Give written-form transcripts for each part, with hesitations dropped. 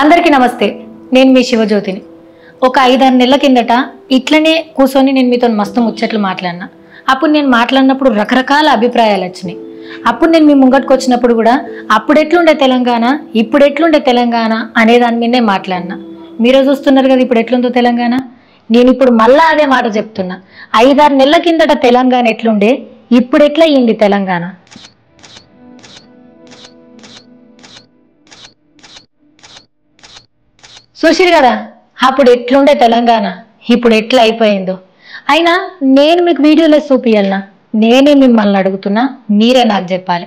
అందరికీ నమస్తే. నేను మీ శివజ్యోతిని. ఒక 5-6 నెలల కిందట ఇట్లనే కూర్చొని నేను మీతో మస్తు ముచ్చట్లు మాట్లాడినా. అప్పుడు నేను మాట్లాడినప్పుడు రకరకాల అభిప్రాయాలు వచ్చినాయి. అప్పుడు నేను మీ ముంగట్కి వచ్చినప్పుడు కూడా అప్పుడు ఎట్లుండే తెలంగాణ, ఇప్పుడు ఎట్లుండే తెలంగాణ అనే దాని మీదే మాట్లాడినా. మీరు చూస్తున్నారు కదా ఇప్పుడు ఎట్లుందో తెలంగాణ. నేను ఇప్పుడు మళ్ళా అదే మాట చెప్తున్నా. 5-6 నెలల కిందట తెలంగాణ ఎట్లుండే, ఇప్పుడు ఎట్లా అయ్యింది తెలంగాణ. చూసిరు కదా అప్పుడు ఎట్లుండే తెలంగాణ, ఇప్పుడు ఎట్లా అయిపోయిందో. అయినా నేను మీకు వీడియోలో చూపియాలనా? నేనే మిమ్మల్ని అడుగుతున్నా, మీరే నాకు చెప్పాలి.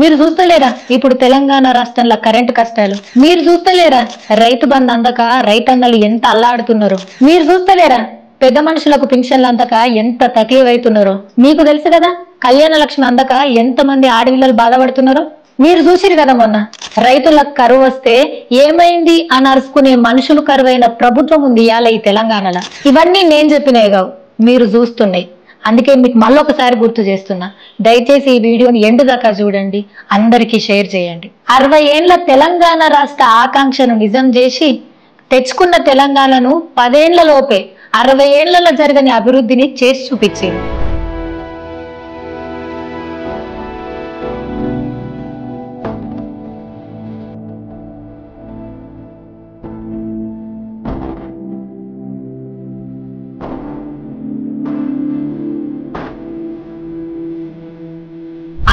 మీరు చూస్తలేరా ఇప్పుడు తెలంగాణ రాష్ట్రంలో కరెంటు కష్టాలు? మీరు చూస్తలేరా రైతు బంధు అందక రైతన్నలు ఎంత అల్లాడుతున్నారో? మీరు చూస్తలేరా పెద్ద మనుషులకు పింఛన్లు అందక ఎంత తక్కువైతున్నారో? మీకు తెలుసు కదా కళ్యాణ లక్ష్మి అందక ఎంతమంది ఆడపిల్లలు బాధపడుతున్నారో? మీరు చూసిరు కదా మొన్న రైతులకు కరువు వస్తే ఏమైంది అని అరుచుకునే మనుషులు కరువైన ప్రభుత్వం ఉంది ఇవాళ ఈ తెలంగాణలో. ఇవన్నీ నేను చెప్పినవి కావు, మీరు చూస్తున్నాయి. అందుకే మీకు మళ్ళొకసారి గుర్తు చేస్తున్నా, దయచేసి ఈ వీడియోని ఎండు దాకా చూడండి, అందరికీ షేర్ చేయండి. 60 ఏళ్ల తెలంగాణ రాష్ట్ర ఆకాంక్షను నిజం చేసి తెచ్చుకున్న తెలంగాణను 10 ఏళ్ల లోపే 60 ఏళ్లలో జరగని అభివృద్ధిని చేసి చూపించింది.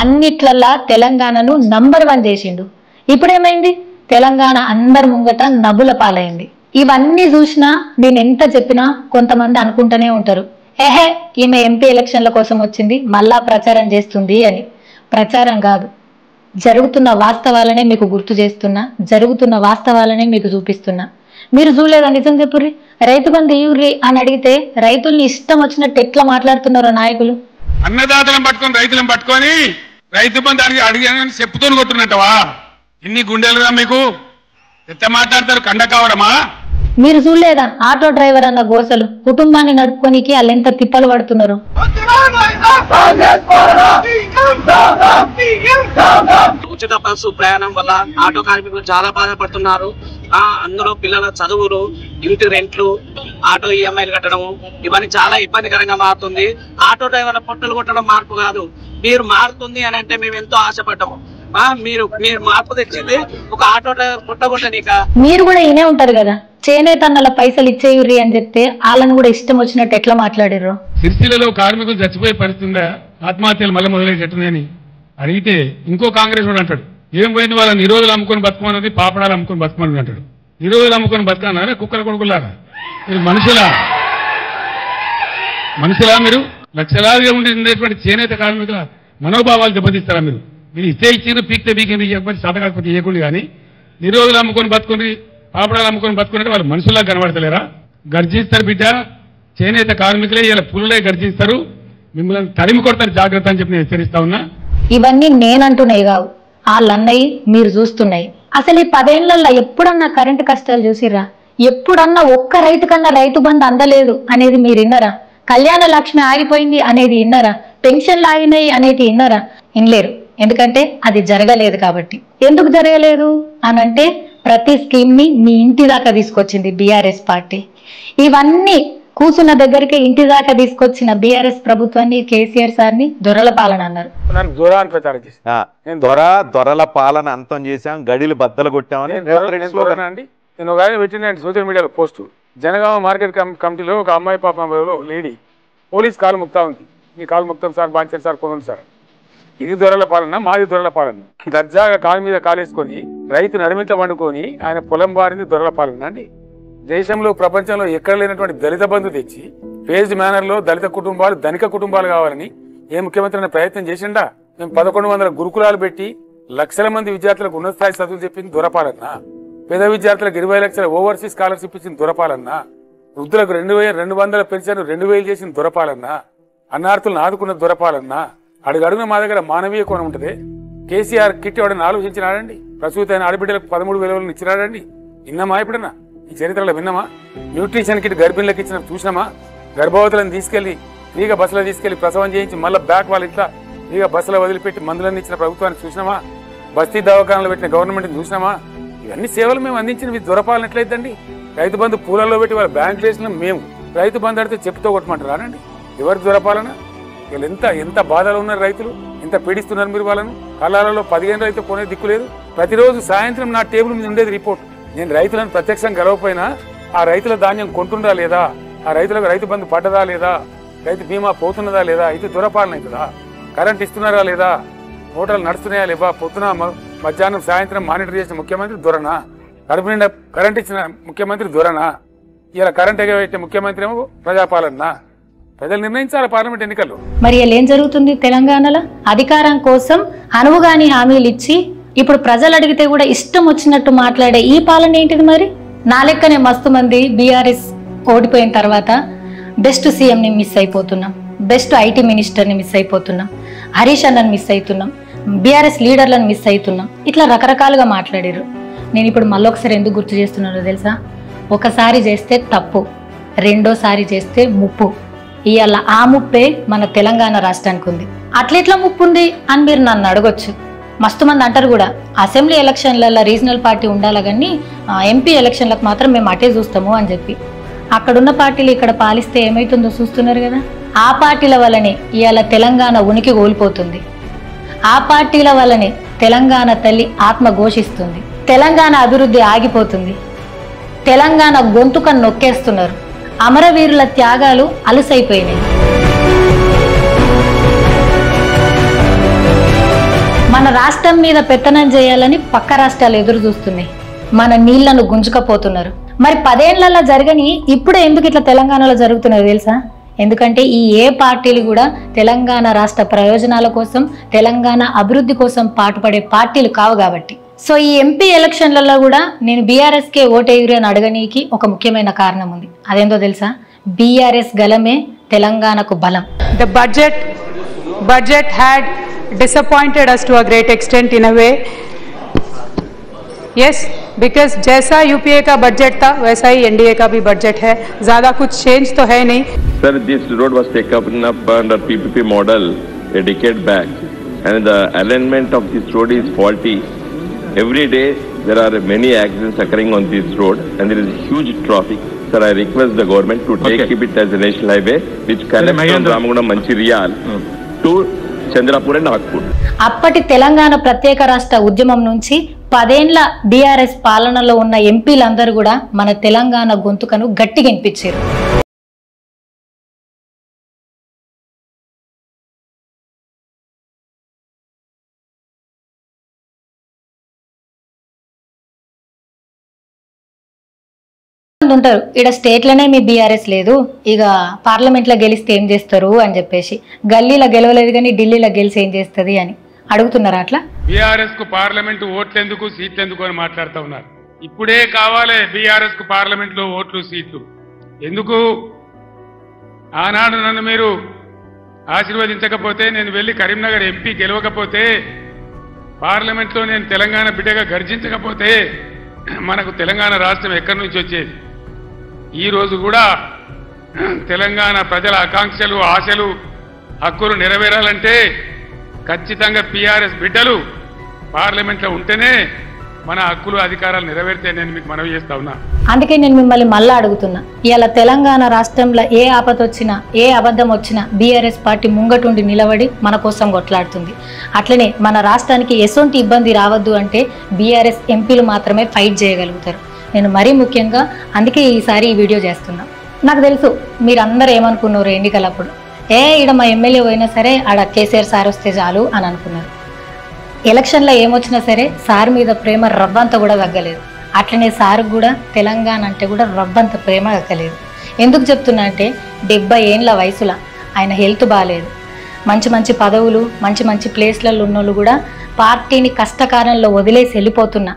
అన్నిట్లల్లా తెలంగాణను నంబర్ 1 చేసిండు. ఇప్పుడేమైంది? తెలంగాణ అందరి ముంగట నవ్వుల పాలైంది. ఇవన్నీ చూసినా నేను ఎంత చెప్పినా కొంతమంది అనుకుంటూనే ఉంటారు, ఏహే ఈమె ఎంపీ ఎలక్షన్ల కోసం వచ్చింది మళ్ళా ప్రచారం చేస్తుంది అని. ప్రచారం కాదు, జరుగుతున్న వాస్తవాలనే మీకు గుర్తు చేస్తున్నా, జరుగుతున్న వాస్తవాలనే మీకు చూపిస్తున్నా. మీరు చూడలేదా? నిజం చెప్పుర్రి. రైతు బంధు ఇవ్వుర్రి అని అడిగితే రైతుల్ని ఇష్టం వచ్చినట్టు ఎట్లా మాట్లాడుతున్నారో నాయకులు. అన్నదాతలను పట్టుకొని రైతులను పట్టుకొని రైతు బంధు అడిగానని చెప్పుతూ కొట్టున్నట్టవా? ఇన్ని గుండెలుగా మీకు ఎంత మాట్లాడతారు? కండ కావడమా? మీరు చూడలేదా ఆటో డ్రైవర్ అన్న గోసలు? కుటుంబాన్ని నడుపుకోనికి వాళ్ళు ఎంత తిప్పలు పడుతున్నారు. ఉచిత బస్సు ప్రయాణం వల్ల ఆటో కార్మికులు చాలా బాధపడుతున్నారు. అందులో పిల్లల చదువులు, ఇంటి రెంట్లు, ఆటో ఈఎంఐలు కట్టడం ఇవన్నీ చాలా ఇబ్బందికరంగా మారుతుంది. ఆటో డ్రైవర్ల పొట్టలు కొట్టడం మార్పు కాదు, మీరు మారుతుంది అని అంటే మేము ఎంతో ఆశపడ్డాము. మీరు మార్పు తెచ్చింది ఒక ఆటో డ్రైవర్ పుట్టగొట్టనిక. మీరు కూడా ఇనే ఉంటారు కదా, చేనేతన్నల పైసలు ఇచ్చేయుర్రి అని చెప్తే వాళ్ళని కూడా ఇష్టం వచ్చినట్టు ఎట్లా మాట్లాడారు. సిరిసిల్లలో కార్మికులు చచ్చిపోయే పరిస్థితి, ఆత్మహత్యలు మళ్ళీ మొదలయ్యేటట్టున్నాయని అడిగితే ఇంకో కాంగ్రెస్ వాడు అంటాడు, ఏం పోయింది వాళ్ళ నిరోధులు అమ్ముకొని బతుకమన్నది, పాపడాలు అమ్ముకొని బతుకమని అంటాడు. నిరోధులు అమ్ముకొని బతకన్నారా? కుక్కల కొడుకులారా మీరు? మనుషులా మీరు? లక్షలాదిగా ఉండేటువంటి చేనేత కార్మికుల మనోభావాలు దెబ్బతీస్తారా మీరు? మీరు ఇచ్చిన పీక్తే పీకింది ఇవ్వకపోతే శాత కాకపోతే ఇవ్వకుండా కానీ నిరోధులు అమ్ముకొని బతుకుని, పాపడాలు అమ్ముకొని బతుకున్నట్టు వాళ్ళు మనుషులా కనబడతలేరా? గర్జిస్తారు బిడ్డ, చేనేత కార్మికులే ఇలా పులులే గర్జిస్తారు, మిమ్మల్ని తరిమి కొడతారు, జాగ్రత్త అని చెప్పి నేను హెచ్చరిస్తా ఉన్నా. ఇవన్నీ నేనంటున్నాయి కావు, వాళ్ళన్నయ్యి మీరు చూస్తున్నాయి. అసలు ఈ 10 ఏళ్లలో ఎప్పుడన్నా కరెంటు కష్టాలు చూసిర్రా? ఎప్పుడన్నా ఒక్క రైతు కన్నా రైతు బంధు అందలేదు అనేది మీరు విన్నారా? కళ్యాణ లక్ష్మి ఆగిపోయింది అనేది విన్నారా? పెన్షన్లు ఆగినాయి అనేది విన్నారా? వినలేరు, ఎందుకంటే అది జరగలేదు కాబట్టి. ఎందుకు జరగలేదు అని అంటే ప్రతి స్కీమ్ ని మీ ఇంటి దాకా తీసుకొచ్చింది బీఆర్ఎస్ పార్టీ. ఇవన్నీ కూర్చున్న దగ్గరికి ఇంటి దాకా తీసుకొచ్చిన బీఆర్ఎస్ ప్రభుత్వాన్ని, కేసీఆర్ సార్ని దొరల పాలన అన్నారు. దొరల పాలన అంతం చేశాం, గడిలు బద్దలు కొట్టామని అండి. నేను ఒక ఆయన పెట్టినండి సోషల్ మీడియాలో పోస్టు. జనగామ మార్కెట్ కమిటీలో ఒక అమ్మాయి పాప లేడీ పోలీస్ కాలు ముక్తా ఉంది, మీ కాలు ముక్తాం సార్, బాంచారు సార్, పోతుంది సార్. ఇది దొరల పాలన, మాది దొరల పాలన. దర్జాగా కాలు మీద కాలేసుకొని రైతు నడిమిట వండుకొని ఆయన పొలం బారింది దొరల పాలన అండి. దేశంలో ప్రపంచంలో ఎక్కడ లేనటువంటి దళిత బంధు తెచ్చి ఫేజ్డ్ మేనర్ లో దళిత కుటుంబాలు ధనిక కుటుంబాలు కావాలని ఏ ముఖ్యమంత్రి ప్రయత్నం చేసిండా? మేము 1100 గురుకులాలు పెట్టి లక్షల మంది విద్యార్థులకు ఉన్నత స్థాయి చదువులు చెప్పింది దొరపాలన్నా? పేద విద్యార్థులకు 20 లక్షల ఓవర్సీస్ స్కాలర్షిప్ ఇచ్చింది దొరపాలన్నా? వృద్ధులకు 2200 పెన్షన్ 2000 చేసిన దొరపాలన్నా? అన్నార్థులను ఆదుకున్న దొరపాలన్నా? అడుగడుగున మా దగ్గర మానవీయ కోణం ఉంటుంది. కేసీఆర్ కిట్ ఎవడని ఆలోచించినాడండి? ప్రసూతి అయిన ఆడబిడ్డలకు 13,000 ఇచ్చినాడండి? విన్నామా? ఎప్పుడన్నా ఈ చరిత్రలో విన్నామా? న్యూట్రిషన్ కిట్ గర్భిణులకు ఇచ్చిన చూసినామా? గర్భవతులను తీసుకెళ్లి ఫ్రీగా బస్సులో తీసుకెళ్లి ప్రసవం చేయించి మళ్ళీ బ్యాక్ వాళ్ళ ఇంట్లో ఫ్రీగా బస్సులో వదిలిపెట్టి మందులన్నీ ఇచ్చిన ప్రభుత్వాన్ని చూసినామా? బస్తీ దవాఖానాలు పెట్టిన గవర్నమెంట్ని చూసినామా? ఇవన్నీ సేవలు మేము అందించిన దొరపాలన ఎట్లయిద్దండి? రైతు బంధు పూలలో పెట్టి వాళ్ళ బ్యాంక్ చేసిన మేము రైతు బంధు అడితే చెప్పుతో కొట్టమంటారు రానండి. ఎవరికి దొరపాలన? వీళ్ళు ఎంత బాధలు ఉన్నారు రైతులు, ఎంత పీడిస్తున్నారు మీరు వాళ్ళను. కళ్ళాలలో 15 రైతులు కొనే దిక్కు లేదు. ప్రతిరోజు సాయంత్రం నా టేబుల్ మీద ఉండేది రిపోర్ట్. నేను రైతులను ప్రత్యక్షంగా గెలవపోయినా ఆ రైతుల ధాన్యం కొంటుందా లేదా, ఆ రైతులకు రైతు బంధు పడ్డదా లేదా, రైతు బీమా పోతున్నదా లేదా, ఇది దొరపాలన అవుతుందా? కరెంట్ ఇస్తున్నారా లేదా, మోటార్లు నడుస్తున్నాయా లేవా, పొద్దున మధ్యాహ్నం సాయంత్రం మానిటర్ చేసిన ముఖ్యమంత్రి దొరనా, కడుపు నిండా కరెంట్ ఇచ్చిన ముఖ్యమంత్రి దొరనా, ఇలా కరెంట్ ఎగబెట్టే ముఖ్యమంత్రి ఏమో ప్రజాపాలన. ప్రజలు నిర్ణయించాలి పార్లమెంట్ ఎన్నికల్లో. మరి ఇలా ఏం జరుగుతుంది తెలంగాణలో? అధికారం కోసం అనువుగాని హామీలు ఇచ్చి ఇప్పుడు ప్రజలు అడిగితే కూడా ఇష్టం వచ్చినట్టు మాట్లాడే ఈ పాలన ఏంటిది? మరి నా లెక్కనే మస్తు మంది బీఆర్ఎస్ ఓడిపోయిన తర్వాత బెస్ట్ సీఎంని మిస్ అయిపోతున్నాం, బెస్ట్ ఐటీ మినిస్టర్ని మిస్ అయిపోతున్నాం, హరీష్ అన్నని మిస్ అవుతున్నాం, బీఆర్ఎస్ లీడర్లను మిస్ అవుతున్నాం, ఇట్లా రకరకాలుగా మాట్లాడారు. నేను ఇప్పుడు మళ్ళొకసారి ఎందుకు గుర్తు చేస్తున్నానో తెలుసా? ఒకసారి చేస్తే తప్పు, రెండోసారి చేస్తే ముప్పు. ఇవాళ ఆ ముప్పే మన తెలంగాణ రాష్ట్రానికి ఉంది. అట్లెట్లా ముప్పు ఉంది అని మీరు నన్ను అడగొచ్చు. మస్తు మంది అంటారు కూడా అసెంబ్లీ ఎలక్షన్లలో రీజనల్ పార్టీ ఉండాలి కానీ ఎంపీ ఎలక్షన్లకు మాత్రం మేము అటే చూస్తాము అని చెప్పి. అక్కడున్న పార్టీలు ఇక్కడ పాలిస్తే ఏమవుతుందో చూస్తున్నారు కదా. ఆ పార్టీల వల్లనే ఇవాళ తెలంగాణ ఉనికి కోల్పోతుంది. ఆ పార్టీల వల్లనే తెలంగాణ తల్లి ఆత్మ ఘోషిస్తుంది. తెలంగాణ అభివృద్ధి ఆగిపోతుంది. తెలంగాణ గొంతుక నొక్కేస్తున్నారు. అమరవీరుల త్యాగాలు అలుసైపోయినాయి. మన రాష్ట్రం మీద పెత్తనం చేయాలని పక్క రాష్ట్రాలు ఎదురు చూస్తున్నాయి. మన నీళ్లను గుంజుకపోతున్నారు. మరి 10 ఏళ్లలో జరగని ఇప్పుడే ఎందుకు ఇట్లా తెలంగాణలో జరుగుతున్నది తెలుసా? ఎందుకంటే ఈ ఏ పార్టీలు కూడా తెలంగాణ రాష్ట్ర ప్రయోజనాల కోసం, తెలంగాణ అభివృద్ధి కోసం పాటుపడే పార్టీలు కావు కాబట్టి. సో ఈ ఎంపీ ఎలక్షన్లలో కూడా నేను బీఆర్ఎస్కే ఓటేయురు అని అడగనీకి ఒక ముఖ్యమైన కారణం ఉంది. అదేందో తెలుసా? బీఆర్ఎస్ గలమే తెలంగాణకు బలం. The budget had disappointed us to a great extent in a way. Yes, because जैसा यूपीए का बजट था वैसा ही एनडीए का भी बजट है. ज़्यादा कुछ चेंज तो है नहीं. Sir, this road was taken up under PPP model a decade back, and the alignment of this road is faulty. Every day there are many accidents occurring on this road, and there is huge traffic. Sir, I request the government to keep it as a national highway which connects from Ramagundam Mancherial to Chandrapur and Nagpur. అప్పటి తెలంగాణ ప్రత్యేక రాష్ట్ర ఉద్యమం నుంచి 10 ఏళ్ల BRS పాలనలో ఉన్న ఎంపీలందరూ కూడా మన తెలంగాణ గొంతుకను గట్టిగా వినిపించారు. ఉంటారు ఇక్కడ స్టేట్లోనే మీ బీఆర్ఎస్ లేదు, ఇక పార్లమెంట్లో గెలిస్తే ఏం చేస్తారు అని చెప్పేసి, గల్లీలో గెలవలేదు కానీ ఢిల్లీలో గెలిచి ఏం చేస్తుంది అని అడుగుతున్నారు. అట్లా బీఆర్ఎస్ కు పార్లమెంటు ఓట్లు ఎందుకు, సీట్లు ఎందుకు అని మాట్లాడుతూ ఉన్నారు. ఇప్పుడే కావాలి బీఆర్ఎస్ కు పార్లమెంట్ లో ఓట్లు, సీట్లు ఎందుకు? ఆనాడు నన్ను మీరు ఆశీర్వదించకపోతే, నేను వెళ్లి కరీంనగర్ ఎంపీ గెలవకపోతే, పార్లమెంట్ లో నేను తెలంగాణ బిడ్డగా గర్జించకపోతే మనకు తెలంగాణ రాష్ట్రం ఎక్కడి నుంచి వచ్చేది? ఈ రోజు కూడా తెలంగాణ ప్రజల ఆకాంక్షలు, ఆశలు, హక్కులు నెరవేరాలంటే ఖచ్చితంగా బీఆర్ఎస్ బిడ్డలు పార్లమెంట్లో ఉంటేనే మన హక్కులు, అధికారాలు నెరవేరితే నేను మీకు మనవి చేస్తా ఉన్నా. అందుకే నేను మిమ్మల్ని మళ్ళా అడుగుతున్నా, ఇవాళ తెలంగాణ రాష్ట్రంలో ఏ ఆపద వచ్చినా, ఏ అబద్ధం వచ్చినా బీఆర్ఎస్ పార్టీ ముంగటుండి నిలబడి మన కోసం కొట్లాడుతుంది. అట్లనే మన రాష్ట్రానికి ఎసొంటి ఇబ్బంది రావద్దు అంటే బీఆర్ఎస్ ఎంపీలు మాత్రమే ఫైట్ చేయగలుగుతారు. నేను మరీ ముఖ్యంగా అందుకే ఈసారి ఈ వీడియో చేస్తున్నా. నాకు తెలుసు మీరందరూ ఏమనుకున్నారు ఎన్నికలప్పుడు, ఈడ మా ఎమ్మెల్యే పోయినా సరే ఆడ కేసీఆర్ సార్ వస్తే చాలు అని అనుకున్నారు. ఎలక్షన్లో ఏమొచ్చినా సరే సార్ మీద ప్రేమ రవ్వంత కూడా తగ్గలేదు. అట్లనే సార్ కూడా తెలంగాణ అంటే కూడా రవ్వంత ప్రేమ తగ్గలేదు. ఎందుకు చెప్తున్నా అంటే 70 ఏళ్ళ వయసులో ఆయన హెల్త్ బాగాలేదు. మంచి మంచి పదవులు, మంచి మంచి ప్లేస్లలో ఉన్నోళ్ళు కూడా పార్టీని కష్టకాలంలో వదిలేసి వెళ్ళిపోతున్నా.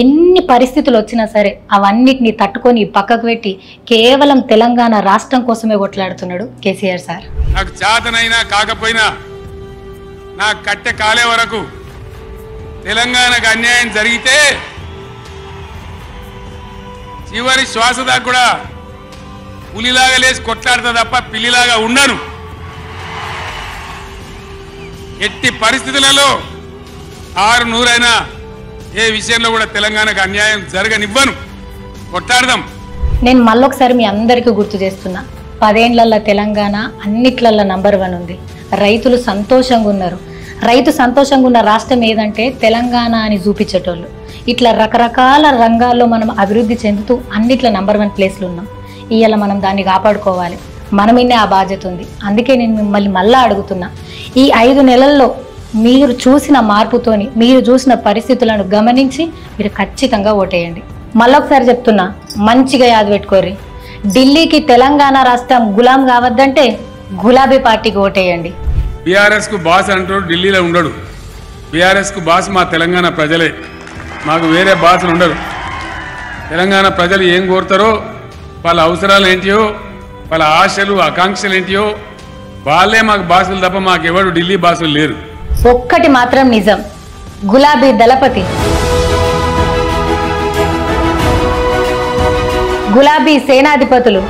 ఎన్ని పరిస్థితులు వచ్చినా సరే అవన్నిటిని తట్టుకొని పక్కకు పెట్టి కేవలం తెలంగాణ రాష్ట్రం కోసమే కొట్లాడుతున్నాడు కేసీఆర్ సార్. నాకు చేతనైనా కాకపోయినా నా కట్టె కాలే వరకు తెలంగాణకు అన్యాయం జరిగితే చివరి శ్వాస దాకా కూడా పులిలాగా లేచి కొట్లాడతా తప్ప పిల్లిలాగా ఉండను. ఎట్టి పరిస్థితులలో 600 అయినా ఏ విషయంలో కూడా తెలంగాణకు అన్యాయం జరగనివ్వను. కొట్టాడదాం. నేను మళ్ళొకసారి మీ అందరికీ గుర్తు చేస్తున్నా, 10 ఏళ్లలో తెలంగాణ అన్నిట్లల్లో నంబర్ 1 ఉంది. రైతులు సంతోషంగా ఉన్నారు. రైతు సంతోషంగా ఉన్న రాష్ట్రం ఏదంటే తెలంగాణ అని చూపించేటోళ్ళు. ఇట్లా రకరకాల రంగాల్లో మనం అభివృద్ధి చెందుతూ అన్నిట్లో నంబర్ 1 ప్లేస్లు ఉన్నాం. ఇవాళ మనం దాన్ని కాపాడుకోవాలి. మన మీదే ఆ బాధ్యత ఉంది. అందుకే నేను మిమ్మల్ని మళ్ళా అడుగుతున్నా, ఈ 5 నెలల్లో మీరు చూసిన మార్పుతోని, మీరు చూసిన పరిస్థితులను గమనించి మీరు ఖచ్చితంగా ఓటేయండి. మళ్ళొకసారి చెప్తున్నా, మంచిగా యాద పెట్టుకోర్రి. ఢిల్లీకి తెలంగాణ రాష్ట్రం గులాం కావద్దంటే గులాబీ పార్టీకి ఓటేయండి. బీఆర్ఎస్ కు బాస్ అంటూ ఢిల్లీలో ఉండడు. బీఆర్ఎస్ కు బాస్ మా తెలంగాణ ప్రజలే. మాకు వేరే బాసులు ఉండరు. తెలంగాణ ప్రజలు ఏం కోరుతారో, వాళ్ళ అవసరాలు ఏంటియో, వాళ్ళ ఆశలు ఆకాంక్షలు ఏంటియో వాళ్ళే మాకు బాసులు తప్ప మాకెవరు ఢిల్లీ బాసులు లేరు. ఒక్కటి మాత్రం నిజం, గులాబీ దళపతి, గులాబీ సేనాధిపతులు,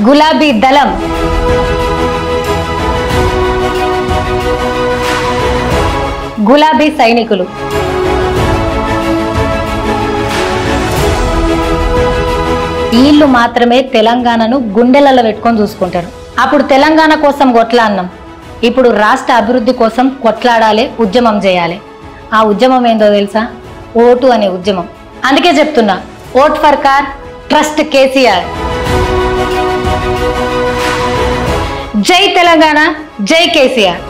గులాబీ దళం, గులాబీ సైనికులు, వీళ్ళు మాత్రమే తెలంగాణను గుండెలలో పెట్టుకొని చూసుకుంటారు. అప్పుడు తెలంగాణ కోసం కొట్లాడినాం, ఇప్పుడు రాష్ట్ర అభివృద్ధి కోసం కొట్లాడాలి, ఉద్యమం చేయాలి. ఆ ఉద్యమం ఏందో తెలుసా? ఓటు అనే ఉద్యమం. అందుకే చెప్తున్నా, vote for car, trust KCR. జై తెలంగాణ, జై కేసీఆర్.